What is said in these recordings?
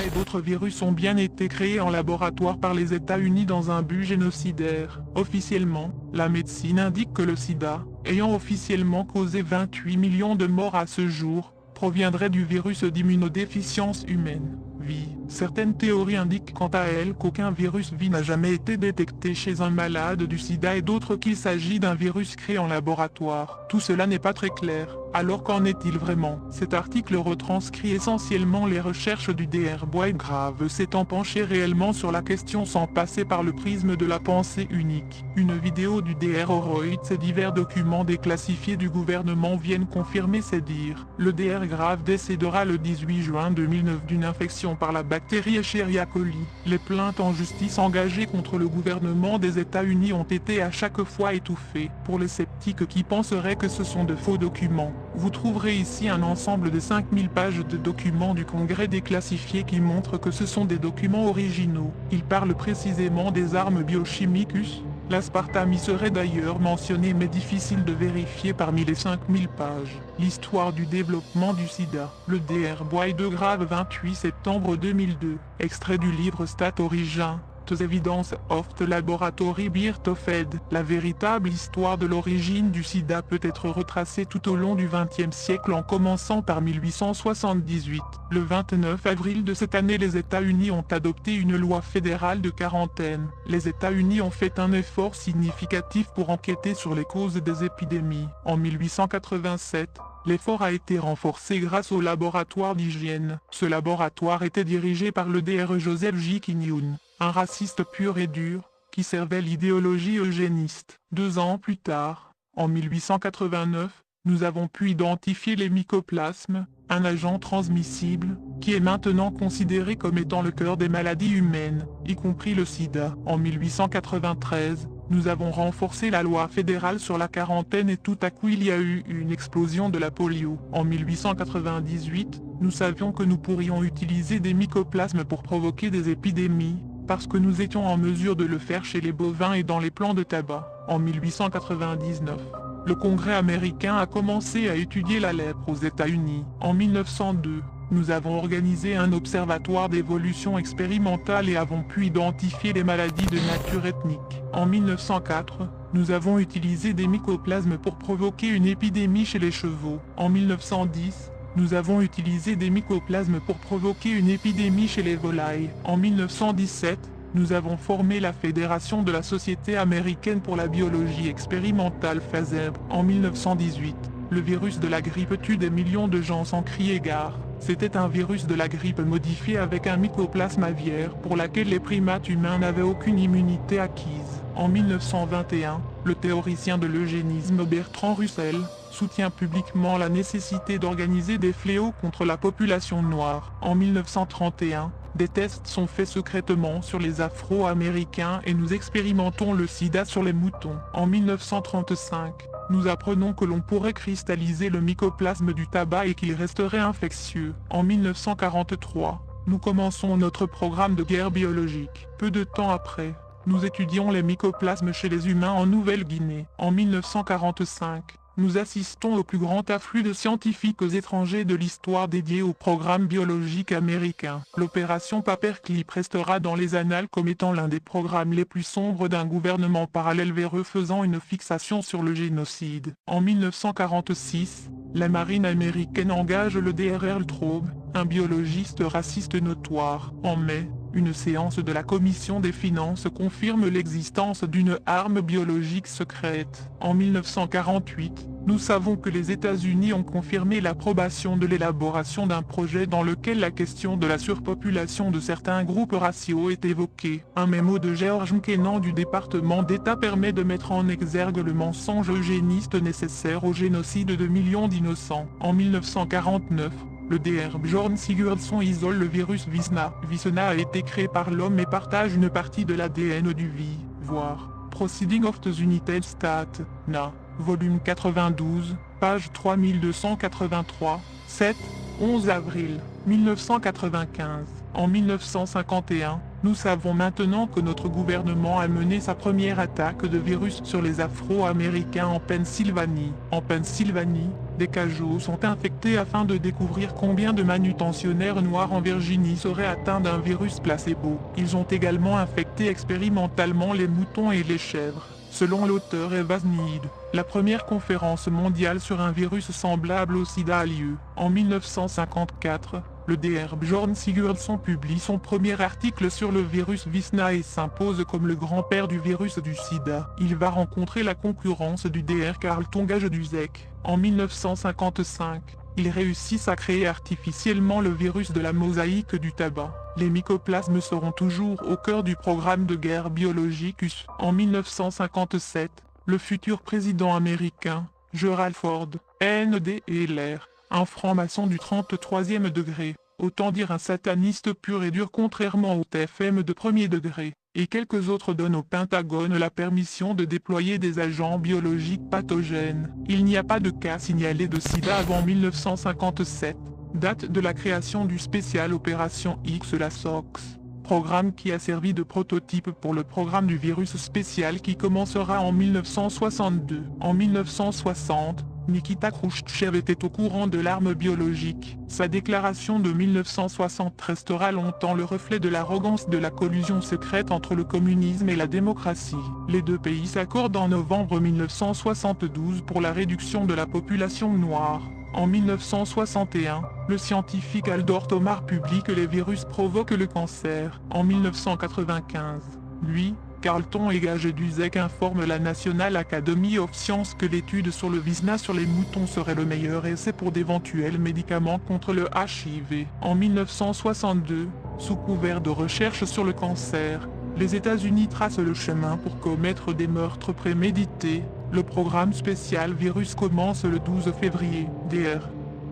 et d'autres virus ont bien été créés en laboratoire par les États-Unis dans un but génocidaire. Officiellement, la médecine indique que le sida, ayant officiellement causé 28 millions de morts à ce jour, proviendrait du virus d'immunodéficience humaine, VI. Certaines théories indiquent quant à elles qu'aucun virus VI n'a jamais été détecté chez un malade du sida et d'autres qu'il s'agit d'un virus créé en laboratoire. Tout cela n'est pas très clair. Alors qu'en est-il vraiment? Cet article retranscrit essentiellement les recherches du Dr. Boyd Grave s'étant penché réellement sur la question sans passer par le prisme de la pensée unique. Une vidéo du Dr. Horowitz et divers documents déclassifiés du gouvernement viennent confirmer ces dires. Le Dr. Grave décédera le 18 juin 2009 d'une infection par la bactérie Escherichia coli. Les plaintes en justice engagées contre le gouvernement des États-Unis ont été à chaque fois étouffées. Pour les sceptiques qui penseraient que ce sont de faux documents, vous trouverez ici un ensemble de 5000 pages de documents du Congrès déclassifiés qui montrent que ce sont des documents originaux. Ils parlent précisément des armes biochimiques. L'aspartame y serait d'ailleurs mentionné mais difficile de vérifier parmi les 5000 pages. L'histoire du développement du sida. Le Dr. Boyd Grave 28 septembre 2002. Extrait du livre Stat Origin. The Evidence of the Laboratory Birth of AIDS. La véritable histoire de l'origine du sida peut être retracée tout au long du XXe siècle en commençant par 1878. Le 29 avril de cette année, les États-Unis ont adopté une loi fédérale de quarantaine. Les États-Unis ont fait un effort significatif pour enquêter sur les causes des épidémies. En 1887, l'effort a été renforcé grâce au laboratoire d'hygiène. Ce laboratoire était dirigé par le Dr. Joseph J. Kinyoun, un raciste pur et dur, qui servait l'idéologie eugéniste. 2 ans plus tard, en 1889, nous avons pu identifier les mycoplasmes, un agent transmissible, qui est maintenant considéré comme étant le cœur des maladies humaines, y compris le sida. En 1893, nous avons renforcé la loi fédérale sur la quarantaine et tout à coup il y a eu une explosion de la polio. En 1898, nous savions que nous pourrions utiliser des mycoplasmes pour provoquer des épidémies, parce que nous étions en mesure de le faire chez les bovins et dans les plants de tabac. En 1899, le Congrès américain a commencé à étudier la lèpre aux États-Unis. En 1902, nous avons organisé un observatoire d'évolution expérimentale et avons pu identifier les maladies de nature ethnique. En 1904, nous avons utilisé des mycoplasmes pour provoquer une épidémie chez les chevaux. En 1910, nous avons utilisé des mycoplasmes pour provoquer une épidémie chez les volailles. En 1917, nous avons formé la Fédération de la Société américaine pour la biologie expérimentale FASEB. En 1918, le virus de la grippe tue des millions de gens sans crier gare. C'était un virus de la grippe modifié avec un mycoplasme aviaire pour laquelle les primates humains n'avaient aucune immunité acquise. En 1921, le théoricien de l'eugénisme Bertrand Russell soutient publiquement la nécessité d'organiser des fléaux contre la population noire. En 1931, des tests sont faits secrètement sur les Afro-Américains et nous expérimentons le sida sur les moutons. En 1935, nous apprenons que l'on pourrait cristalliser le mycoplasme du tabac et qu'il resterait infectieux. En 1943, nous commençons notre programme de guerre biologique. Peu de temps après, nous étudions les mycoplasmes chez les humains en Nouvelle-Guinée. En 1945, nous assistons au plus grand afflux de scientifiques étrangers de l'histoire dédié au programme biologique américain. L'opération Paperclip restera dans les annales comme étant l'un des programmes les plus sombres d'un gouvernement parallèle véreux faisant une fixation sur le génocide. En 1946, la marine américaine engage le Dr. Earl Traub, un biologiste raciste notoire. En mai, une séance de la Commission des finances confirme l'existence d'une arme biologique secrète. En 1948, nous savons que les États-Unis ont confirmé l'approbation de l'élaboration d'un projet dans lequel la question de la surpopulation de certains groupes raciaux est évoquée. Un mémo de George Kennan du département d'État permet de mettre en exergue le mensonge eugéniste nécessaire au génocide de millions d'innocents. En 1949, le Dr. Bjorn Sigurdsson isole le virus Visna. Visna a été créé par l'homme et partage une partie de l'ADN du vie. Voir Proceeding of the United States, Na, volume 92, page 3283, 7, 11 avril 1995. En 1951, nous savons maintenant que notre gouvernement a mené sa première attaque de virus sur les Afro-Américains en Pennsylvanie. En Pennsylvanie, des cajots sont infectés afin de découvrir combien de manutentionnaires noirs en Virginie seraient atteints d'un virus placebo. Ils ont également infecté expérimentalement les moutons et les chèvres. Selon l'auteur Eva Sneed, la première conférence mondiale sur un virus semblable au sida a lieu. En 1954, le Dr Bjorn Sigurdsson publie son premier article sur le virus Visna et s'impose comme le grand-père du virus du sida. Il va rencontrer la concurrence du Dr Carlton Gage-Duzek. En 1955, ils réussissent à créer artificiellement le virus de la mosaïque du tabac. Les mycoplasmes seront toujours au cœur du programme de guerre biologicus. En 1957, le futur président américain, Gerald Ford, ND-LR, un franc-maçon du 33e degré, autant dire un sataniste pur et dur contrairement au TFM de premier degré, et quelques autres donnent au Pentagone la permission de déployer des agents biologiques pathogènes. Il n'y a pas de cas signalés de sida avant 1957, date de la création du spécial Opération X la SOX, programme qui a servi de prototype pour le programme du virus spécial qui commencera en 1962. En 1960, Nikita Khrouchtchev était au courant de l'arme biologique. Sa déclaration de 1960 restera longtemps le reflet de l'arrogance de la collusion secrète entre le communisme et la démocratie. Les deux pays s'accordent en novembre 1972 pour la réduction de la population noire. En 1961, le scientifique Aldor Tomar publie que les virus provoquent le cancer. En 1995, lui, Carlton et Gage-Duzek informent la National Academy of Sciences que l'étude sur le Visna sur les moutons serait le meilleur essai pour d'éventuels médicaments contre le HIV. En 1962, sous couvert de recherche sur le cancer, les États-Unis tracent le chemin pour commettre des meurtres prémédités. Le programme spécial virus commence le 12 février. Dr.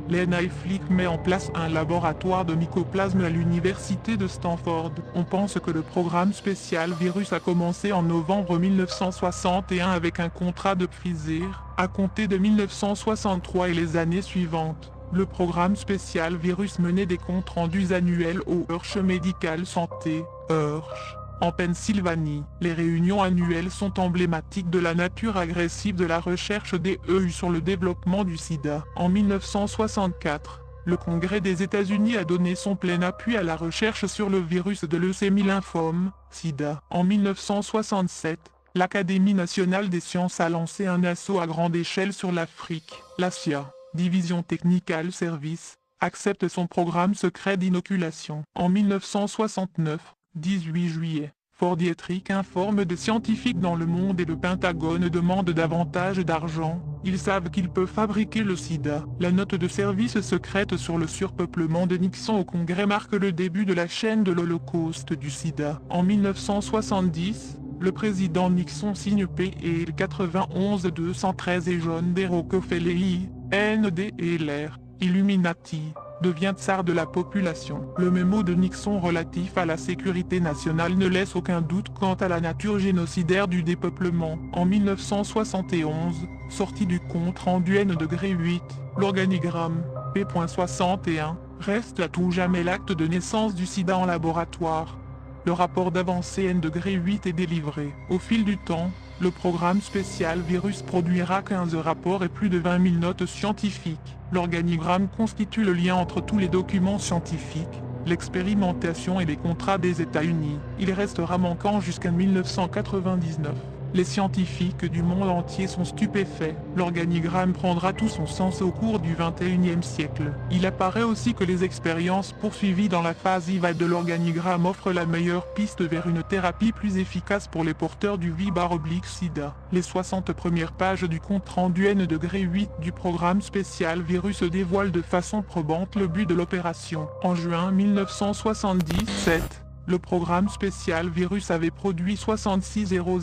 Lena Flick met en place un laboratoire de mycoplasme à l'université de Stanford. On pense que le programme spécial virus a commencé en novembre 1961 avec un contrat de Pfizer. À compter de 1963 et les années suivantes, le programme spécial virus menait des comptes rendus annuels au Hirsch Medical Santé, Hirsch. En Pennsylvanie, les réunions annuelles sont emblématiques de la nature agressive de la recherche des EU sur le développement du sida. En 1964, le Congrès des États-Unis a donné son plein appui à la recherche sur le virus de leucémie-lymphome, sida. En 1967, l'Académie nationale des sciences a lancé un assaut à grande échelle sur l'Afrique. La CIA, Division Technical Service, accepte son programme secret d'inoculation. En 1969, 18 juillet, Ford Dietrich informe des scientifiques dans le monde et le Pentagone demande davantage d'argent. Ils savent qu'ils peuvent fabriquer le sida. La note de service secrète sur le surpeuplement de Nixon au Congrès marque le début de la chaîne de l'Holocauste du sida. En 1970, le président Nixon signe P.E. 91-213 et John D. Rockefeller, ND-LR, Illuminati, devient tsar de la population. Le mémo de Nixon relatif à la sécurité nationale ne laisse aucun doute quant à la nature génocidaire du dépeuplement. En 1971, sortie du compte rendu N-8, l'organigramme P.61 reste à tout jamais l'acte de naissance du sida en laboratoire. Le rapport d'avancée N-8 est délivré. Au fil du temps, le programme spécial virus produira 15 rapports et plus de 20 000 notes scientifiques. L'organigramme constitue le lien entre tous les documents scientifiques, l'expérimentation et les contrats des États-Unis. Il restera manquant jusqu'à 1999. Les scientifiques du monde entier sont stupéfaits. L'organigramme prendra tout son sens au cours du XXIe siècle. Il apparaît aussi que les expériences poursuivies dans la phase IVA de l'organigramme offrent la meilleure piste vers une thérapie plus efficace pour les porteurs du VIH/SIDA. Les 60 premières pages du compte rendu N-8 du programme spécial virus dévoilent de façon probante le but de l'opération. En juin 1977, le programme spécial virus avait produit 66 000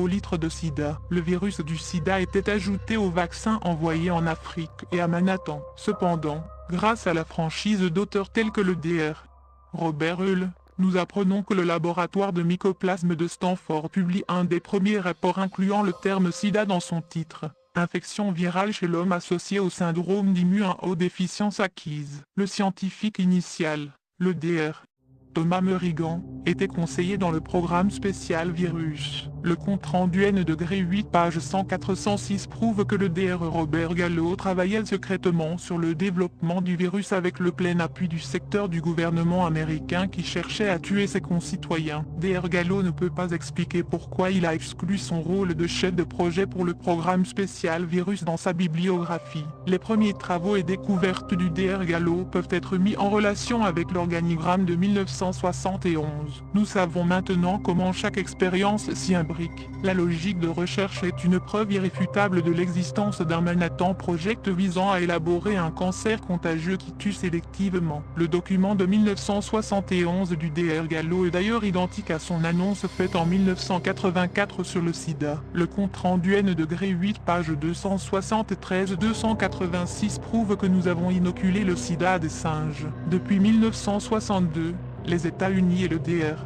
litres de sida. Le virus du sida était ajouté au vaccin envoyé en Afrique et à Manhattan. Cependant, grâce à la franchise d'auteurs tels que le Dr. Robert Hull, nous apprenons que le laboratoire de mycoplasme de Stanford publie un des premiers rapports incluant le terme sida dans son titre. Infection virale chez l'homme associée au syndrome d'immunodéficience acquise. Le scientifique initial, le Dr. Thomas Merigan, était conseiller dans le programme spécial virus. Le compte-rendu N-8 page 100-406 prouve que le Dr Robert Gallo travaillait secrètement sur le développement du virus avec le plein appui du secteur du gouvernement américain qui cherchait à tuer ses concitoyens. Dr Gallo ne peut pas expliquer pourquoi il a exclu son rôle de chef de projet pour le programme spécial virus dans sa bibliographie. Les premiers travaux et découvertes du Dr Gallo peuvent être mis en relation avec l'organigramme de 1971. Nous savons maintenant comment chaque expérience s'y imbrique. La logique de recherche est une preuve irréfutable de l'existence d'un Manhattan Project visant à élaborer un cancer contagieux qui tue sélectivement. Le document de 1971 du Dr Gallo est d'ailleurs identique à son annonce faite en 1984 sur le sida. Le compte-rendu N-8 page 273-286 prouve que nous avons inoculé le sida à des singes. Depuis 1962, les États-Unis et le Dr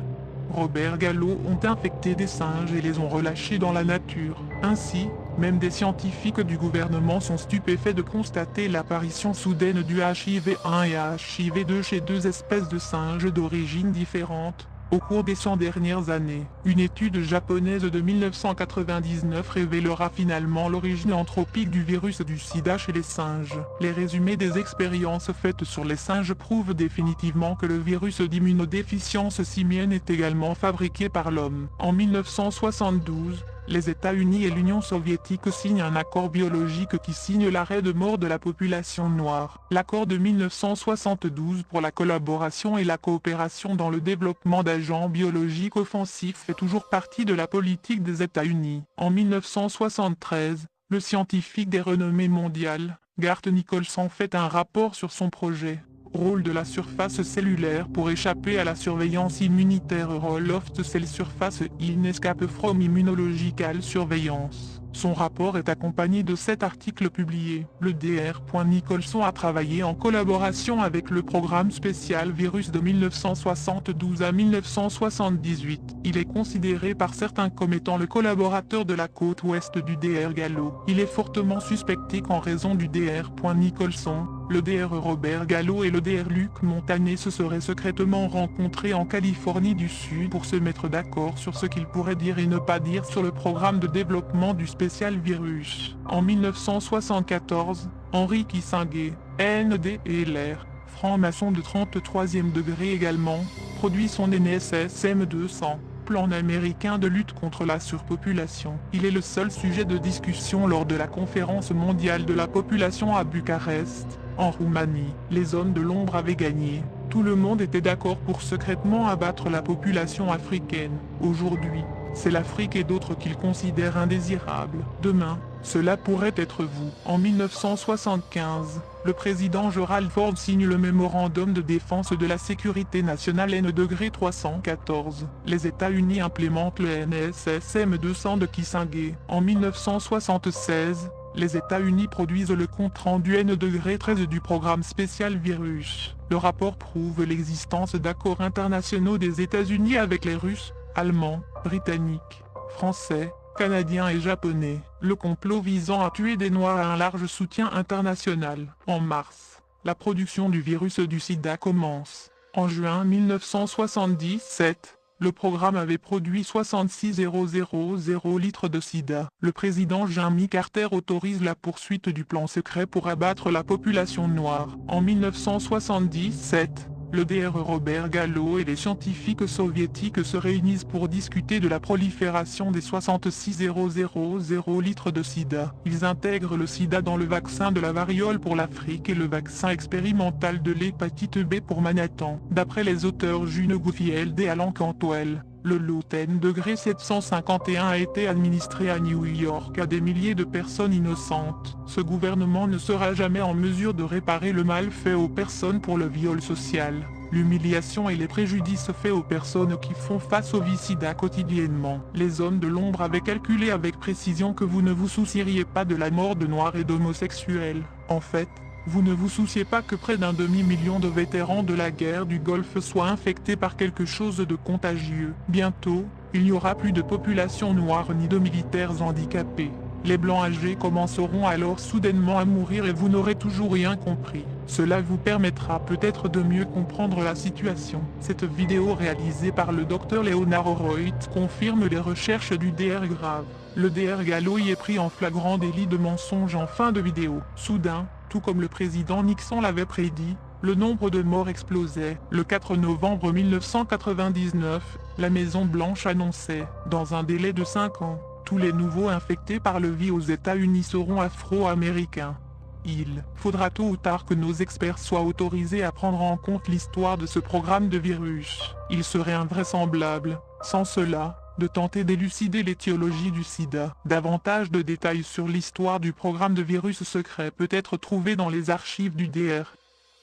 Robert Gallo ont infecté des singes et les ont relâchés dans la nature. Ainsi, même des scientifiques du gouvernement sont stupéfaits de constater l'apparition soudaine du HIV-1 et HIV-2 chez deux espèces de singes d'origine différente. Au cours des 100 dernières années, une étude japonaise de 1999 révélera finalement l'origine anthropique du virus du sida chez les singes. Les résumés des expériences faites sur les singes prouvent définitivement que le virus d'immunodéficience simienne est également fabriqué par l'homme. En 1972, les États-Unis et l'Union soviétique signent un accord biologique qui signe l'arrêt de mort de la population noire. L'accord de 1972 pour la collaboration et la coopération dans le développement d'agents biologiques offensifs fait toujours partie de la politique des États-Unis. En 1973, le scientifique des renommées mondiales, Garth Nicholson fait un rapport sur son projet. Rôle de la surface cellulaire pour échapper à la surveillance immunitaire. Role of the cell surface in escape from immunological surveillance. Son rapport est accompagné de 7 articles publiés. Le Dr. Nicholson a travaillé en collaboration avec le programme spécial virus de 1972 à 1978. Il est considéré par certains comme étant le collaborateur de la côte ouest du Dr Gallo. Il est fortement suspecté qu'en raison du Dr. Nicholson, le Dr Robert Gallo et le Dr Luc Montané se seraient secrètement rencontrés en Californie du Sud pour se mettre d'accord sur ce qu'ils pourraient dire et ne pas dire sur le programme de développement du spécial virus. En 1974, Henry Kissinger, ND et LR, franc-maçon de 33e degré également, produit son NSSM 200. Plan américain de lutte contre la surpopulation. Il est le seul sujet de discussion lors de la conférence mondiale de la population à Bucarest, en Roumanie. Les hommes de l'ombre avaient gagné. Tout le monde était d'accord pour secrètement abattre la population africaine. Aujourd'hui, c'est l'Afrique et d'autres qu'ils considèrent indésirables. Demain, cela pourrait être vous. En 1975, le président Gerald Ford signe le mémorandum de défense de la sécurité nationale N-314. Les États-Unis implémentent le NSSM 200 de Kissinger. En 1976, les États-Unis produisent le compte-rendu N-13 du programme spécial virus. Le rapport prouve l'existence d'accords internationaux des États-Unis avec les Russes, Allemands, Britanniques, Français, Canadiens et Japonais. Le complot visant à tuer des Noirs a un large soutien international. En mars, la production du virus du sida commence. En juin 1977, le programme avait produit 66 000 litres de sida. Le président Jimmy Carter autorise la poursuite du plan secret pour abattre la population noire. En 1977, le Dr Robert Gallo et les scientifiques soviétiques se réunissent pour discuter de la prolifération des 66 000 litres de sida. Ils intègrent le sida dans le vaccin de la variole pour l'Afrique et le vaccin expérimental de l'hépatite B pour Manhattan. D'après les auteurs June Goodfield et Alan Cantwell, le lot N-751 a été administré à New York à des milliers de personnes innocentes. Ce gouvernement ne sera jamais en mesure de réparer le mal fait aux personnes pour le viol social, l'humiliation et les préjudices faits aux personnes qui font face au sida quotidiennement. Les hommes de l'ombre avaient calculé avec précision que vous ne vous soucieriez pas de la mort de noirs et d'homosexuels. En fait, vous ne vous souciez pas que près d'un demi-million de vétérans de la guerre du Golfe soient infectés par quelque chose de contagieux. Bientôt, il n'y aura plus de population noire ni de militaires handicapés. Les blancs âgés commenceront alors soudainement à mourir et vous n'aurez toujours rien compris. Cela vous permettra peut-être de mieux comprendre la situation. Cette vidéo réalisée par le Dr Leonard Roy confirme les recherches du Dr Grave. Le Dr Gallo y est pris en flagrant délit de mensonge en fin de vidéo. Soudain, tout comme le président Nixon l'avait prédit, le nombre de morts explosait. Le 4 novembre 1999, la Maison-Blanche annonçait, dans un délai de 5 ans, tous les nouveaux infectés par le virus aux États-Unis seront afro-américains. Il faudra tôt ou tard que nos experts soient autorisés à prendre en compte l'histoire de ce programme de virus. Il serait invraisemblable, sans cela, de tenter d'élucider l'étiologie du sida. Davantage de détails sur l'histoire du programme de virus secret peut être trouvé dans les archives du Dr.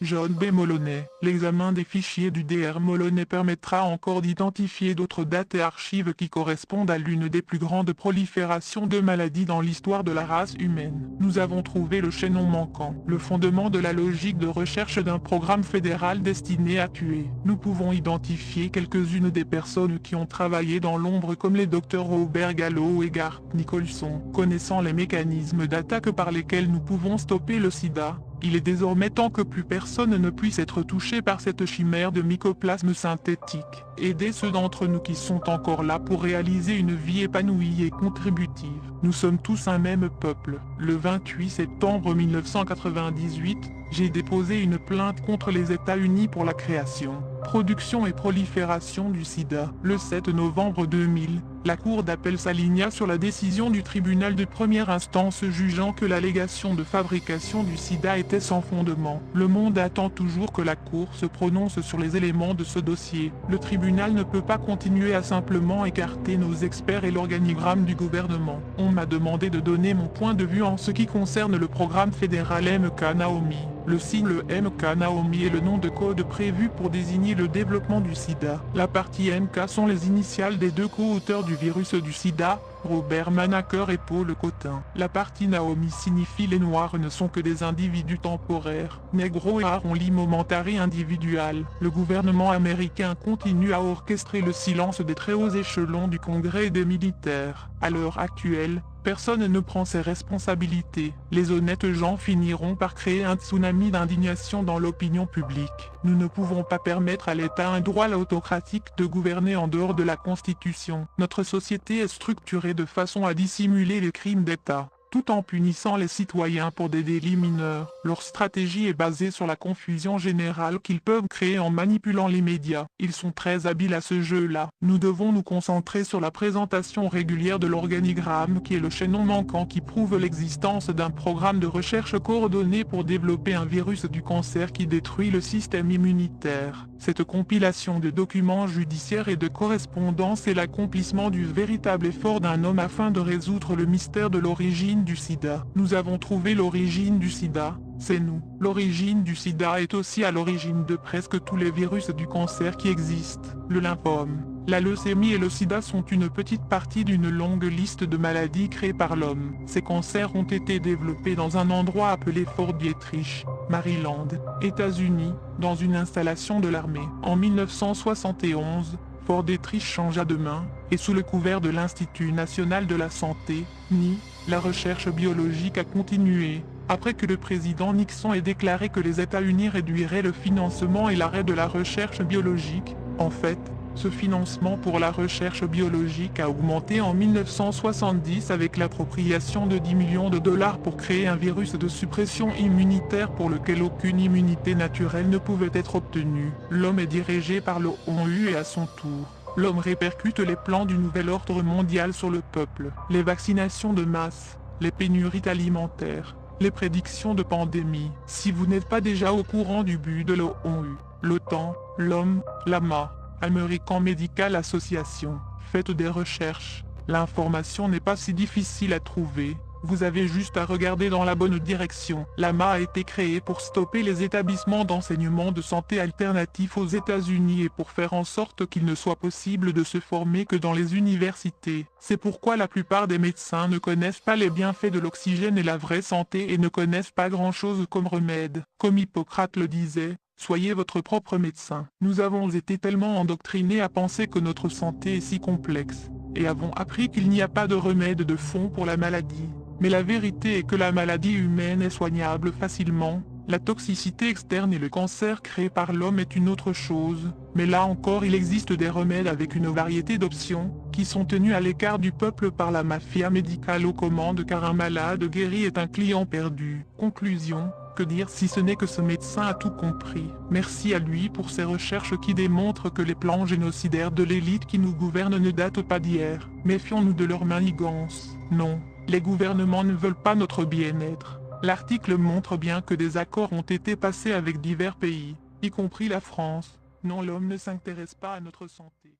John B. Moloney. L'examen des fichiers du Dr. Moloney permettra encore d'identifier d'autres dates et archives qui correspondent à l'une des plus grandes proliférations de maladies dans l'histoire de la race humaine. Nous avons trouvé le chaînon manquant, le fondement de la logique de recherche d'un programme fédéral destiné à tuer. Nous pouvons identifier quelques-unes des personnes qui ont travaillé dans l'ombre comme les Dr Robert Gallo et Garth Nicholson. Connaissant les mécanismes d'attaque par lesquels nous pouvons stopper le sida, il est désormais temps que plus personne ne puisse être touché par cette chimère de mycoplasme synthétique. Aidez ceux d'entre nous qui sont encore là pour réaliser une vie épanouie et contributive. Nous sommes tous un même peuple. Le 28 septembre 1998, j'ai déposé une plainte contre les États-Unis pour la création, production et prolifération du sida. Le 7 novembre 2000, la Cour d'appel s'aligna sur la décision du tribunal de première instance jugeant que l'allégation de fabrication du sida était sans fondement. Le monde attend toujours que la Cour se prononce sur les éléments de ce dossier. Le tribunal ne peut pas continuer à simplement écarter nos experts et l'organigramme du gouvernement. On m'a demandé de donner mon point de vue en ce qui concerne le programme fédéral MK Naomi. Le sigle MK Naomi est le nom de code prévu pour désigner le développement du sida. La partie MK sont les initiales des deux co-auteurs du virus du sida, Robert Manaker et Paul Cotin. La partie Naomi signifie les Noirs ne sont que des individus temporaires. Negro et only momentary individual. Le gouvernement américain continue à orchestrer le silence des très hauts échelons du Congrès et des militaires. À l'heure actuelle, personne ne prend ses responsabilités. Les honnêtes gens finiront par créer un tsunami d'indignation dans l'opinion publique. Nous ne pouvons pas permettre à l'État un droit autocratique de gouverner en dehors de la Constitution. Notre société est structurée de façon à dissimuler les crimes d'État, tout en punissant les citoyens pour des délits mineurs. Leur stratégie est basée sur la confusion générale qu'ils peuvent créer en manipulant les médias. Ils sont très habiles à ce jeu-là. Nous devons nous concentrer sur la présentation régulière de l'organigramme qui est le chaînon manquant qui prouve l'existence d'un programme de recherche coordonné pour développer un virus du cancer qui détruit le système immunitaire. Cette compilation de documents judiciaires et de correspondances est l'accomplissement du véritable effort d'un homme afin de résoudre le mystère de l'origine du sida. Nous avons trouvé l'origine du sida, c'est nous. L'origine du sida est aussi à l'origine de presque tous les virus du cancer qui existent. Le lymphome, la leucémie et le sida sont une petite partie d'une longue liste de maladies créées par l'homme. Ces cancers ont été développés dans un endroit appelé Fort Dietrich, Maryland, États-Unis, dans une installation de l'armée. En 1971, Fort Dietrich changea de main, et sous le couvert de l'Institut national de la santé, NI, la recherche biologique a continué, après que le président Nixon ait déclaré que les États-Unis réduiraient le financement et l'arrêt de la recherche biologique. En fait, ce financement pour la recherche biologique a augmenté en 1970 avec l'appropriation de 10 millions de dollars pour créer un virus de suppression immunitaire pour lequel aucune immunité naturelle ne pouvait être obtenue. L'homme est dirigé par le ONU et à son tour, l'homme répercute les plans du nouvel ordre mondial sur le peuple. Les vaccinations de masse, les pénuries alimentaires, les prédictions de pandémie. Si vous n'êtes pas déjà au courant du but de l'ONU, l'OTAN, l'homme, l'AMA, American Medical Association, faites des recherches. L'information n'est pas si difficile à trouver. Vous avez juste à regarder dans la bonne direction. L'AMA a été créé pour stopper les établissements d'enseignement de santé alternatifs aux États-Unis et pour faire en sorte qu'il ne soit possible de se former que dans les universités. C'est pourquoi la plupart des médecins ne connaissent pas les bienfaits de l'oxygène et la vraie santé et ne connaissent pas grand-chose comme remède. Comme Hippocrate le disait, soyez votre propre médecin. Nous avons été tellement endoctrinés à penser que notre santé est si complexe, et avons appris qu'il n'y a pas de remède de fond pour la maladie. Mais la vérité est que la maladie humaine est soignable facilement. La toxicité externe et le cancer créé par l'homme est une autre chose, mais là encore il existe des remèdes avec une variété d'options, qui sont tenus à l'écart du peuple par la mafia médicale aux commandes car un malade guéri est un client perdu. Conclusion, que dire si ce n'est que ce médecin a tout compris. Merci à lui pour ses recherches qui démontrent que les plans génocidaires de l'élite qui nous gouverne ne datent pas d'hier. Méfions-nous de leur manigance. Non, les gouvernements ne veulent pas notre bien-être. L'article montre bien que des accords ont été passés avec divers pays, y compris la France. Non, l'homme ne s'intéresse pas à notre santé.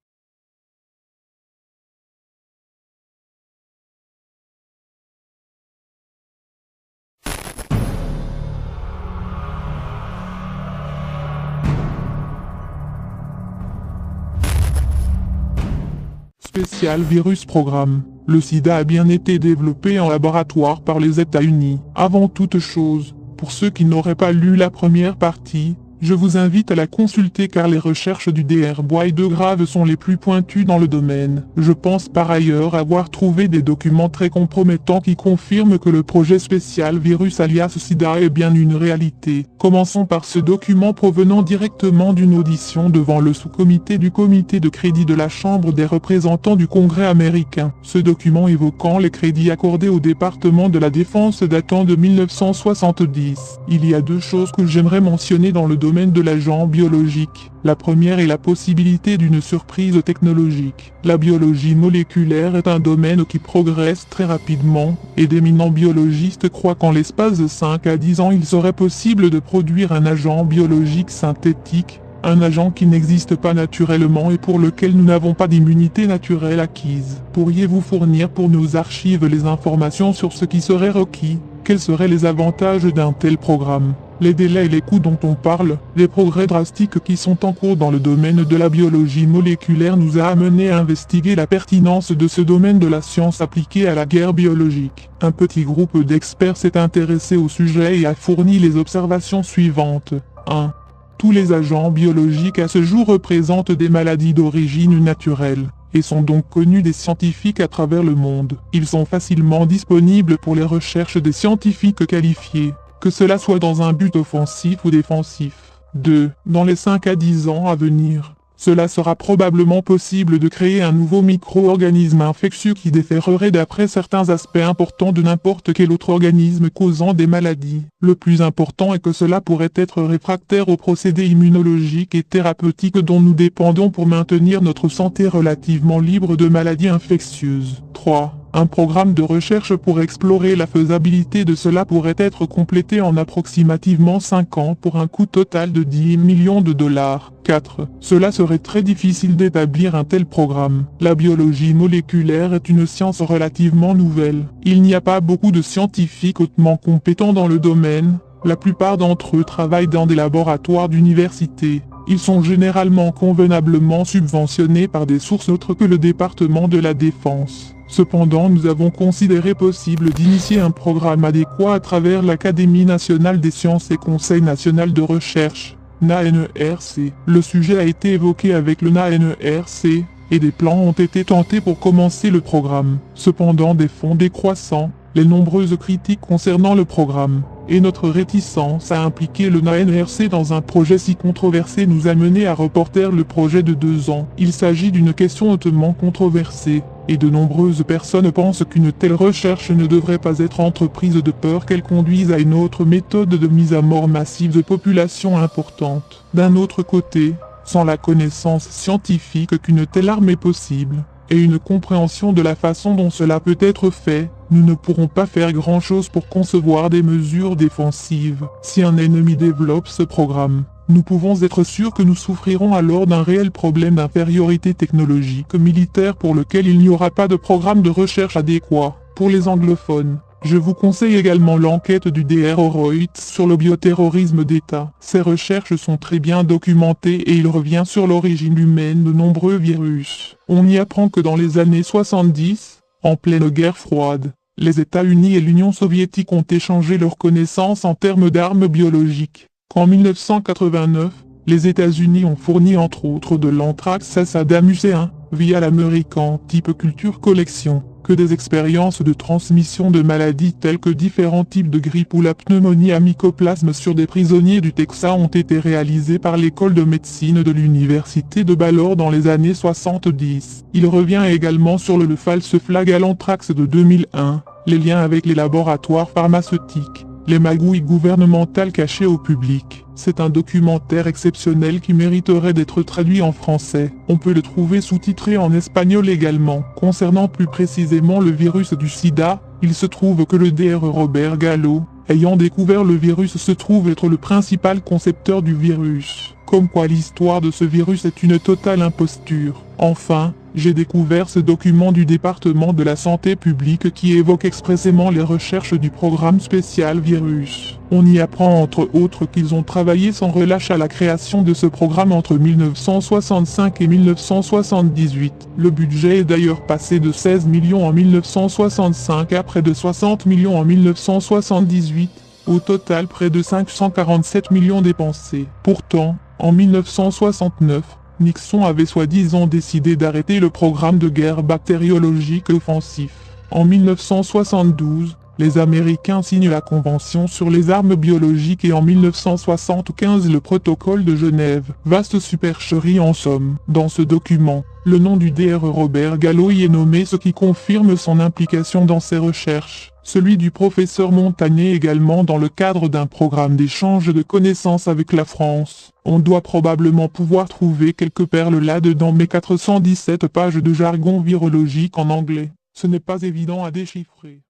Spécial virus programme. Le sida a bien été développé en laboratoire par les États-Unis. Avant toute chose, pour ceux qui n'auraient pas lu la première partie, je vous invite à la consulter car les recherches du Dr Boy de Grave sont les plus pointues dans le domaine. Je pense par ailleurs avoir trouvé des documents très compromettants qui confirment que le projet spécial virus alias sida est bien une réalité. Commençons par ce document provenant directement d'une audition devant le sous-comité du comité de crédit de la Chambre des représentants du Congrès américain. Ce document évoquant les crédits accordés au département de la Défense datant de 1970. Il y a deux choses que j'aimerais mentionner dans le domaine de l'agent biologique. La première est la possibilité d'une surprise technologique. La biologie moléculaire est un domaine qui progresse très rapidement, et d'éminents biologistes croient qu'en l'espace de 5 à 10 ans il serait possible de produire un agent biologique synthétique, un agent qui n'existe pas naturellement et pour lequel nous n'avons pas d'immunité naturelle acquise. Pourriez-vous fournir pour nos archives les informations sur ce qui serait requis? Quels seraient les avantages d'un tel programme? Les délais et les coûts dont on parle, les progrès drastiques qui sont en cours dans le domaine de la biologie moléculaire nous a amené à investiguer la pertinence de ce domaine de la science appliquée à la guerre biologique. Un petit groupe d'experts s'est intéressé au sujet et a fourni les observations suivantes. 1. Tous les agents biologiques à ce jour représentent des maladies d'origine naturelle, et sont donc connus des scientifiques à travers le monde. Ils sont facilement disponibles pour les recherches des scientifiques qualifiés, que cela soit dans un but offensif ou défensif. 2. Dans les 5 à 10 ans à venir, cela sera probablement possible de créer un nouveau micro-organisme infectieux qui déférerait d'après certains aspects importants de n'importe quel autre organisme causant des maladies. Le plus important est que cela pourrait être réfractaire aux procédés immunologiques et thérapeutiques dont nous dépendons pour maintenir notre santé relativement libre de maladies infectieuses. 3. Un programme de recherche pour explorer la faisabilité de cela pourrait être complété en approximativement 5 ans pour un coût total de 10 millions de dollars. 4. Cela serait très difficile d'établir un tel programme. La biologie moléculaire est une science relativement nouvelle. Il n'y a pas beaucoup de scientifiques hautement compétents dans le domaine. La plupart d'entre eux travaillent dans des laboratoires d'université. Ils sont généralement convenablement subventionnés par des sources autres que le département de la Défense. Cependant, nous avons considéré possible d'initier un programme adéquat à travers l'Académie nationale des sciences et Conseil national de recherche, NANERC. Le sujet a été évoqué avec le NANERC, et des plans ont été tentés pour commencer le programme. Cependant, des fonds décroissants, les nombreuses critiques concernant le programme, et notre réticence à impliquer le NANERC dans un projet si controversé nous a mené à reporter le projet de 2 ans. Il s'agit d'une question hautement controversée, et de nombreuses personnes pensent qu'une telle recherche ne devrait pas être entreprise de peur qu'elle conduise à une autre méthode de mise à mort massive de populations importantes. D'un autre côté, sans la connaissance scientifique qu'une telle arme est possible, et une compréhension de la façon dont cela peut être fait, nous ne pourrons pas faire grand-chose pour concevoir des mesures défensives. Si un ennemi développe ce programme, nous pouvons être sûrs que nous souffrirons alors d'un réel problème d'infériorité technologique militaire pour lequel il n'y aura pas de programme de recherche adéquat. Pour les anglophones, je vous conseille également l'enquête du Dr Horowitz sur le bioterrorisme d'État. Ces recherches sont très bien documentées et il revient sur l'origine humaine de nombreux virus. On y apprend que dans les années 70, en pleine guerre froide, les États-Unis et l'Union soviétique ont échangé leurs connaissances en termes d'armes biologiques. Qu'en 1989, les États-Unis ont fourni entre autres de l'anthrax à Saddam Hussein, via l'American Type Culture Collection, que que des expériences de transmission de maladies telles que différents types de grippe ou la pneumonie à mycoplasme sur des prisonniers du Texas ont été réalisées par l'école de médecine de l'université de Baylor dans les années 70. Il revient également sur le false flag à l'anthrax de 2001, les liens avec les laboratoires pharmaceutiques, les magouilles gouvernementales cachées au public. C'est un documentaire exceptionnel qui mériterait d'être traduit en français. On peut le trouver sous-titré en espagnol également. Concernant plus précisément le virus du sida, il se trouve que le Dr Robert Gallo, ayant découvert le virus, se trouve être le principal concepteur du virus. Comme quoi l'histoire de ce virus est une totale imposture. Enfin, j'ai découvert ce document du département de la santé publique qui évoque expressément les recherches du programme spécial virus. On y apprend entre autres qu'ils ont travaillé sans relâche à la création de ce programme entre 1965 et 1978. Le budget est d'ailleurs passé de 16 millions en 1965 à près de 60 millions en 1978. Au total, près de 547 millions dépensés. Pourtant, en 1969, Nixon avait soi-disant décidé d'arrêter le programme de guerre bactériologique offensif. En 1972, les Américains signent la Convention sur les armes biologiques et en 1975 le protocole de Genève. Vaste supercherie en somme. Dans ce document, le nom du Dr Robert Gallo y est nommé, ce qui confirme son implication dans ces recherches. Celui du professeur Montagnier également dans le cadre d'un programme d'échange de connaissances avec la France. On doit probablement pouvoir trouver quelques perles là-dedans, mais 417 pages de jargon virologique en anglais, ce n'est pas évident à déchiffrer.